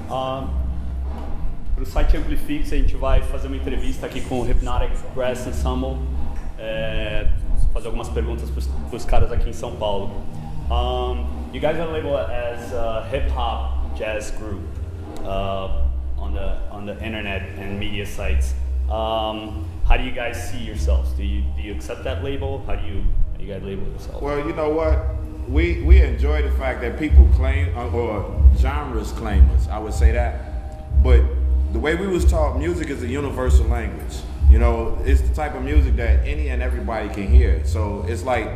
Para o site Amplifique-se, a gente vai fazer uma entrevista aqui com o Hypnotic Brass Ensemble, fazer algumas perguntas para os caras aqui em São Paulo. You guys are labeled as a hip-hop jazz group on the internet and media sites. How do you guys see yourselves? Do you accept that label? How do you guys label yourselves? Well, you know what? We enjoy the fact that people claim, or genres claim us, I would say that. But the way we was taught, music is a universal language. You know, it's the type of music that any and everybody can hear. So it's like,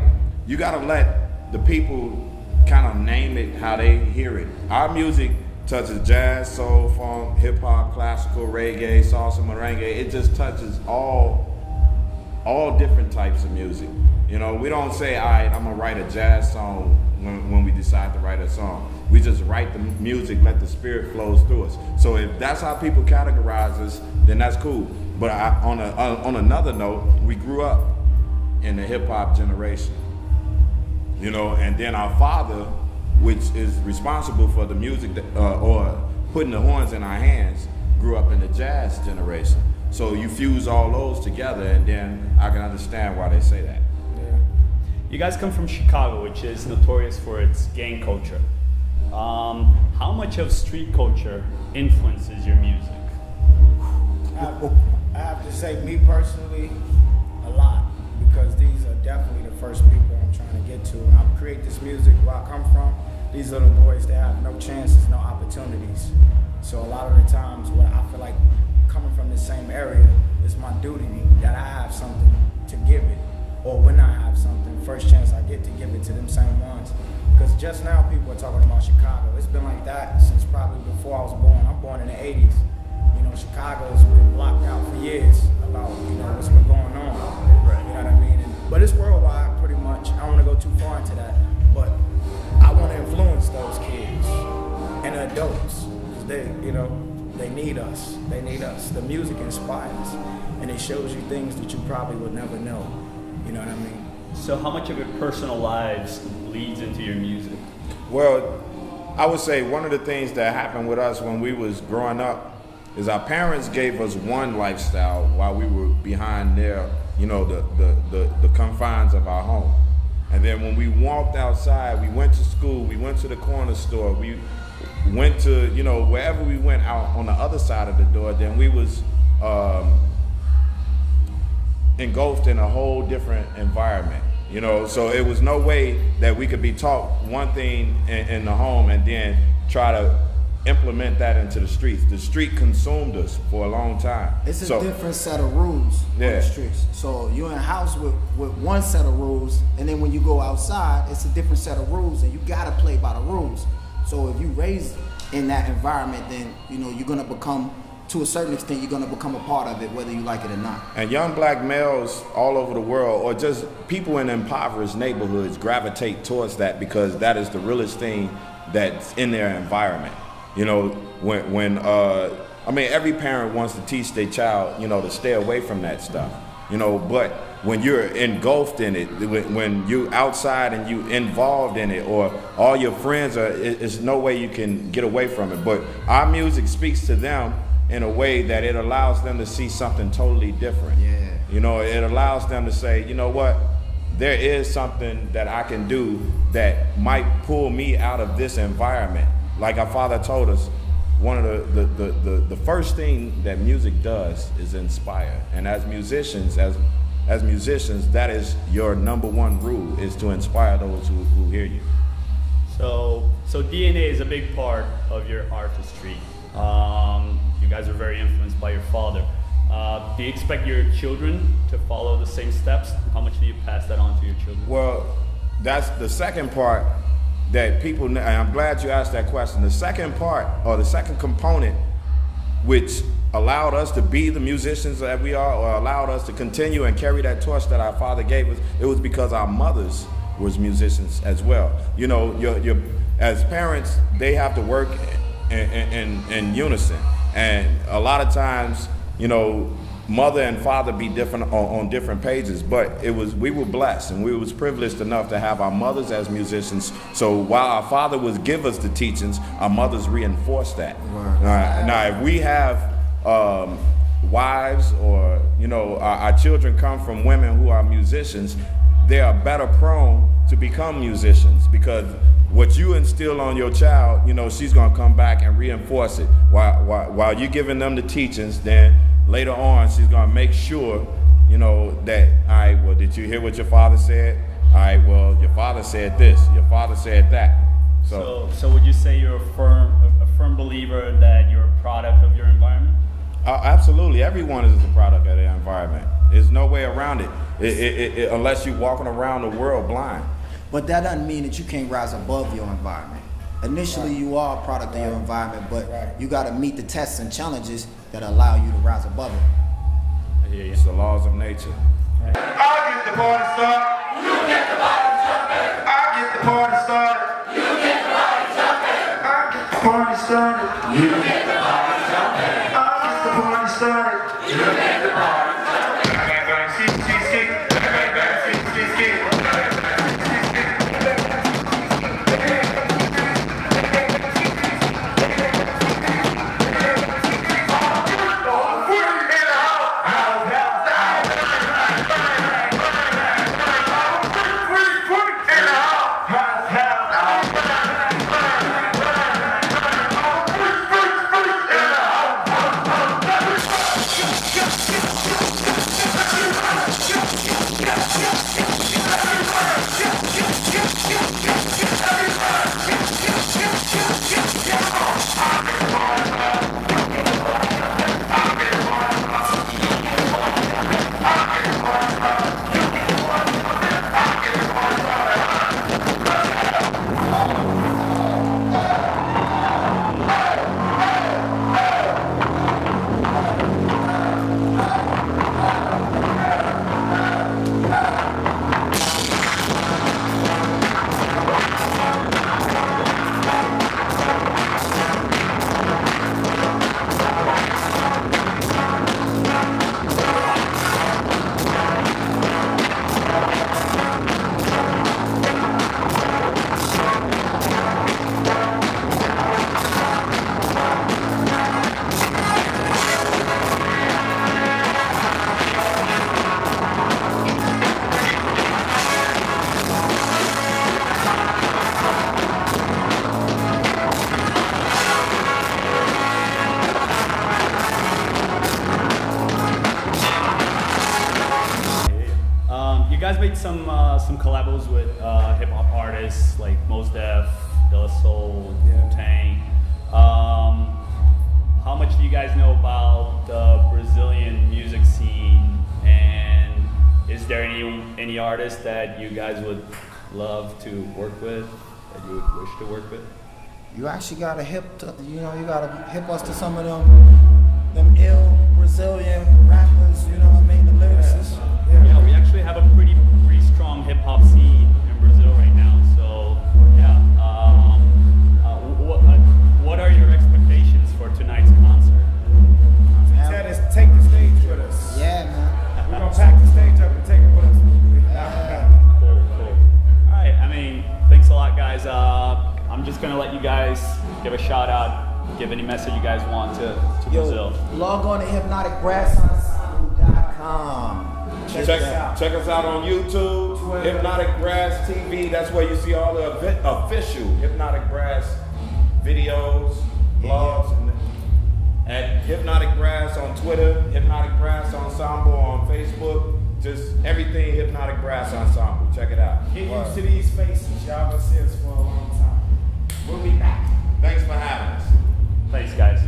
you gotta let the people kind of name it how they hear it. Our music touches jazz, soul, funk, hip hop, classical, reggae, salsa, merengue. It just touches all different types of music. You know, we don't say, all right, I'm gonna write a jazz song when we decide to write a song. We just write the music, let the spirit flows through us. So if that's how people categorize us, then that's cool. But on another note, we grew up in the hip hop generation. You know, and then our father, which is responsible for the music or putting the horns in our hands, grew up in the jazz generation. So you fuse all those together, and then I can understand why they say that. Yeah. You guys come from Chicago, which is notorious for its gang culture. How much of street culture influences your music? I have to say, me personally, a lot, because these are definitely the first people I'm trying to get to. When I create this music where I come from, these little boys, they have no chances, no opportunities. So a lot of the times when I feel like coming from the same area, it's my duty that I have something to give it. Or when I have something, first chance I get to give it to them same ones. Because just now people are talking about Chicago. It's been like that since probably before I was born. I'm born in the 80s. You know, Chicago's been locked out for years about, you know, what's been going on. Right. You know what I mean? But it's worldwide pretty much. I don't want to go too far into that. But I want to influence those kids and adults. Because they, you know, they need us. They need us. The music inspires. And it shows you things that you probably would never know. You know what I mean? So how much of your personal lives leads into your music? Well, I would say one of the things that happened with us when we was growing up is our parents gave us one lifestyle while we were behind their, you know, the confines of our home. And then when we walked outside, we went to school, we went to the corner store, we went to, you know, wherever we went out on the other side of the door, then we was engulfed in a whole different environment. You know, so it was no way that we could be taught one thing in the home and then try to implement that into the streets. The street consumed us for a long time. It's a different set of rules on the streets. So you're in a house with one set of rules, and then when you go outside, it's a different set of rules, and you gotta play by the rules. So if you raised in that environment, then you know you're gonna become, to a certain extent, you're gonna become a part of it, whether you like it or not. And young black males all over the world, or just people in impoverished neighborhoods, gravitate towards that because that is the realest thing that's in their environment. You know, when I mean, every parent wants to teach their child, you know, to stay away from that stuff, you know, but when you're engulfed in it, when you're outside and you involved in it, or all your friends are, there's no way you can get away from it. But our music speaks to them in a way that it allows them to see something totally different. Yeah. You know, it allows them to say, you know what, there is something that I can do that might pull me out of this environment. Like our father told us, one of the first thing that music does is inspire. And as musicians, that is your number one rule, is to inspire those who hear you. So DNA is a big part of your artistry. You guys are very influenced by your father. Do you expect your children to follow the same steps? How much do you pass that on to your children? Well, that's the second part that people, and I'm glad you asked that question. The second part, or the second component, which allowed us to be the musicians that we are, or allowed us to continue and carry that torch that our father gave us, it was because our mothers was musicians as well. You know, as parents, they have to work in unison. And a lot of times, you know, mother and father be different on different pages, but we were blessed and we was privileged enough to have our mothers as musicians. So while our father would give us the teachings, our mothers reinforced that. Now if we have wives, or our children come from women who are musicians, they are better prone to become musicians, because what you instill on your child, she's gonna come back and reinforce it. While you're giving them the teachings, then later on she's gonna make sure, that, all right, well, did you hear what your father said? All right, well, your father said this, your father said that. So would you say you're a firm believer that you're a product of your environment? Absolutely, everyone is a product of their environment. There's no way around it, unless you're walking around the world blind. But that doesn't mean that you can't rise above your environment. Initially, you are a product of your environment, but you got to meet the tests and challenges that allow you to rise above it. It's the laws of nature. I'll get the party started. You get the party jumping. I'll get the party started. You get the party jumping. I'll get the party started. You get the party jumping. I'll get the party started. You get the party jumping. I got going cheesecake. I got going cheesecake. Some collabos with hip hop artists like Mos Def, De La Soul, Wu-Tang. How much do you guys know about the Brazilian music scene? And is there any artists that you guys would love to work with, that you would wish to work with? You actually gotta you gotta hip us to some of them ill Brazilian rappers. You know what I mean? The lyricists. Yeah, we actually have a pretty strong hip hop scene in Brazil right now. So yeah, what are your expectations for tonight's concert? Tell us, take the stage with us. Yeah, man. We're gonna pack the stage up and take it with us. Cool. All right. I mean, thanks a lot, guys. I'm just gonna let you guys give a shout out, give any message you guys want to Brazil. Log on to hypnoticbrassensemble.com. Check us out on YouTube, Hypnotic Brass TV. That's where you see all the official Hypnotic Brass videos, blogs, at Hypnotic Brass on Twitter, Hypnotic Brass Ensemble on Facebook. Just everything Hypnotic Brass Ensemble. Check it out. Get used to these faces. Y'all gonna see us for a long time. We'll be back. Thanks for having us. Thanks, guys.